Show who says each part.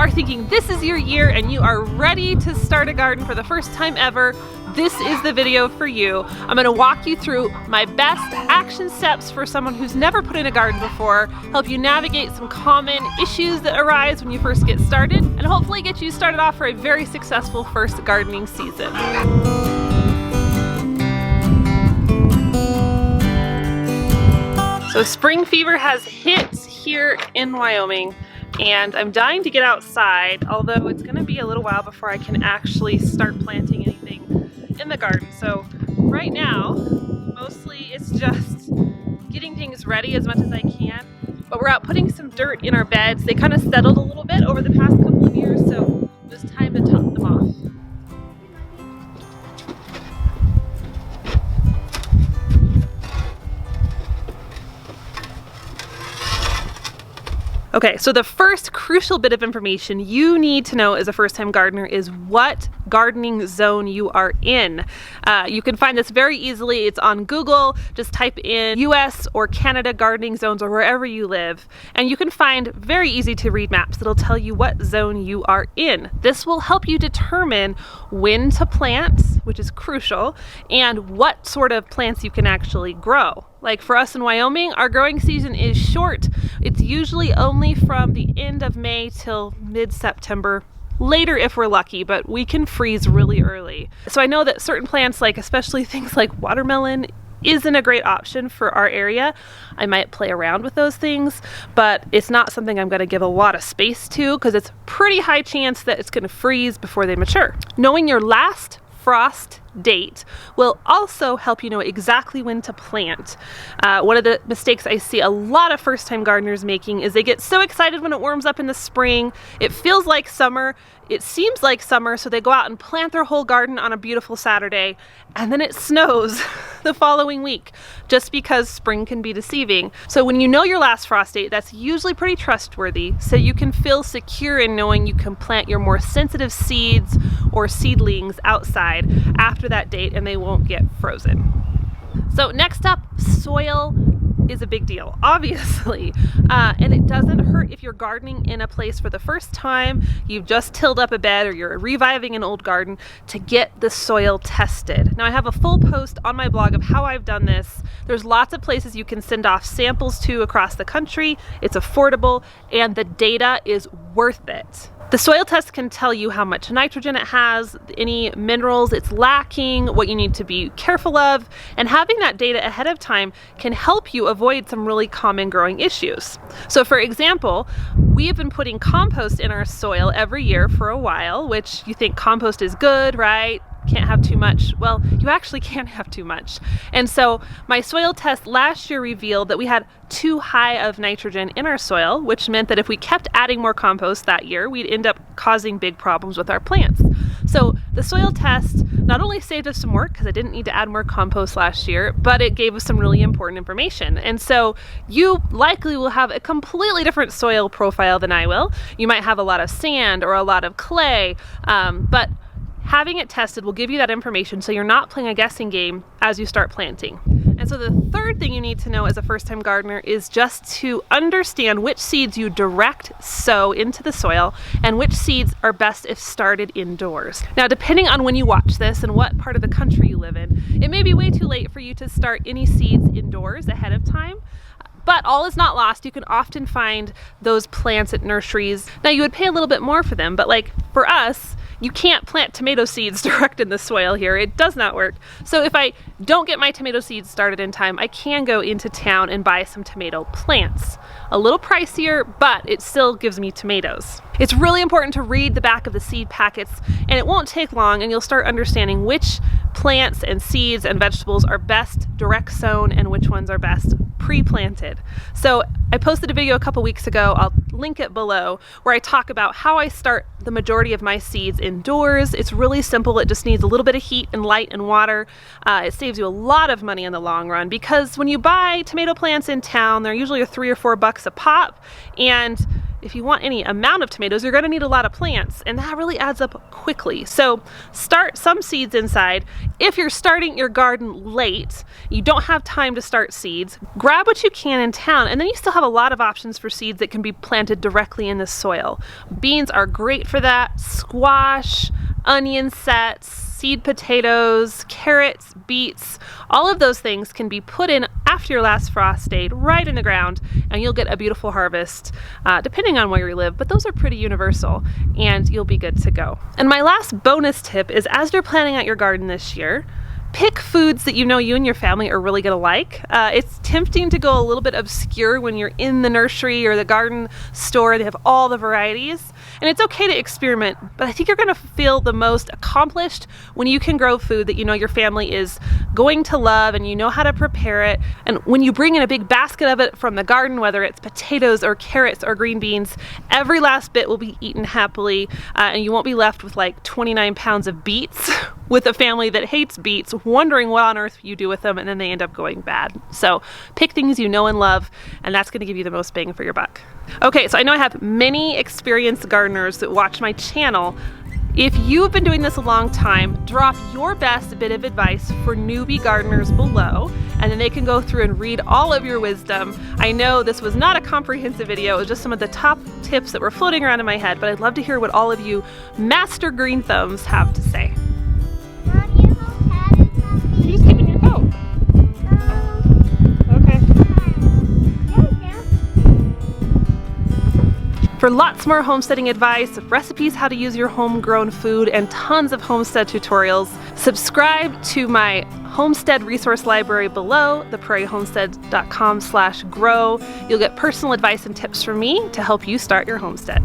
Speaker 1: are thinking this is your year and you are ready to start a garden for the first time ever, this is the video for you. I'm going to walk you through my best action steps for someone who's never put in a garden before, help you navigate some common issues that arise when you first get started, and hopefully get you started off for a very successful first gardening season. So spring fever has hit here in Wyoming, and I'm dying to get outside, although it's going to be a little while before I can actually start planting anything in the garden. So right now, mostly it's just getting things ready as much as I can, but we're out putting some dirt in our beds. They kind of settled a little bit over the past couple of years, so it was time to top them off. Okay, so the first crucial bit of information you need to know as a first-time gardener is what gardening zone you are in. You can find this very easily. It's on Google. Just type in US or Canada gardening zones or wherever you live, and you can find very easy to read maps that'll tell you what zone you are in. This will help you determine when to plant, which is crucial, and what sort of plants you can actually grow. Like for us in Wyoming, our growing season is short. It's usually only from the end of May till mid-September, later if we're lucky, but we can freeze really early. So I know that certain plants, like especially things like watermelon, isn't a great option for our area. I might play around with those things, but it's not something I'm going to give a lot of space to because it's pretty high chance that it's going to freeze before they mature. Knowing your last frost date will also help you know exactly when to plant. One of the mistakes I see a lot of first-time gardeners making is they get so excited when it warms up in the spring. It feels like summer, it seems like summer, so they go out and plant their whole garden on a beautiful Saturday, and then it snows the following week, just because spring can be deceiving. So when you know your last frost date, that's usually pretty trustworthy, so you can feel secure in knowing you can plant your more sensitive seeds or seedlings outside after that date and they won't get frozen. So next up, soil is a big deal, obviously, and it doesn't hurt if you're gardening in a place for the first time, you've just tilled up a bed, or you're reviving an old garden, to get the soil tested. Now I have a full post on my blog of how I've done this. There's lots of places you can send off samples to across the country. It's affordable and the data is worth it. The soil test can tell you how much nitrogen it has, any minerals it's lacking, what you need to be careful of, and having that data ahead of time can help you avoid some really common growing issues. So for example, we have been putting compost in our soil every year for a while, which you think compost is good, right? Can't have too much. Well, you actually can't have too much. And so my soil test last year revealed that we had too high of nitrogen in our soil, which meant that if we kept adding more compost that year, we'd end up causing big problems with our plants. So the soil test not only saved us some work because I didn't need to add more compost last year, but it gave us some really important information. And so you likely will have a completely different soil profile than I will. You might have a lot of sand or a lot of clay, but having it tested will give you that information so you're not playing a guessing game as you start planting. And so the third thing you need to know as a first-time gardener is just to understand which seeds you direct sow into the soil and which seeds are best if started indoors. Now, depending on when you watch this and what part of the country you live in, it may be way too late for you to start any seeds indoors ahead of time. But all is not lost. You can often find those plants at nurseries. Now you would pay a little bit more for them, but like for us, you can't plant tomato seeds direct in the soil here. It does not work. So if I don't get my tomato seeds started in time, I can go into town and buy some tomato plants. A little pricier, but it still gives me tomatoes. It's really important to read the back of the seed packets, and it won't take long and you'll start understanding which plants and seeds and vegetables are best direct sown and which ones are best pre-planted. So I posted a video a couple weeks ago, I'll link it below, where I talk about how I start the majority of my seeds indoors. It's really simple. It just needs a little bit of heat and light and water. It saves you a lot of money in the long run because when you buy tomato plants in town, they're usually $3 or $4 a pop, and if you want any amount of tomatoes, you're going to need a lot of plants, and that really adds up quickly. So start some seeds inside. If you're starting your garden late, you don't have time to start seeds, grab what you can in town, and then you still have a lot of options for seeds that can be planted directly in the soil. Beans are great for that, squash, onion sets, seed potatoes, carrots, beets, all of those things can be put in after your last frost date right in the ground, and you'll get a beautiful harvest depending on where you live, but those are pretty universal and you'll be good to go. And my last bonus tip is, as you're planning out your garden this year, pick foods that you know you and your family are really gonna like. It's tempting to go a little bit obscure when you're in the nursery or the garden store. They have all the varieties, and it's okay to experiment, but I think you're gonna feel the most accomplished when you can grow food that you know your family is going to love and you know how to prepare it. And when you bring in a big basket of it from the garden, whether it's potatoes or carrots or green beans, every last bit will be eaten happily, and you won't be left with like 29 pounds of beets with a family that hates beets, wondering what on earth you do with them, and then they end up going bad. So pick things you know and love, and that's going to give you the most bang for your buck. Okay, so I know I have many experienced gardeners that watch my channel. If you've been doing this a long time, drop your best bit of advice for newbie gardeners below, and then they can go through and read all of your wisdom. I know this was not a comprehensive video, it was just some of the top tips that were floating around in my head, but I'd love to hear what all of you master green thumbs have to say. You just came in your boat. Okay. For lots more homesteading advice, recipes, how to use your homegrown food, and tons of homestead tutorials, subscribe to my homestead resource library below, theprairiehomestead.com/grow. You'll get personal advice and tips from me to help you start your homestead.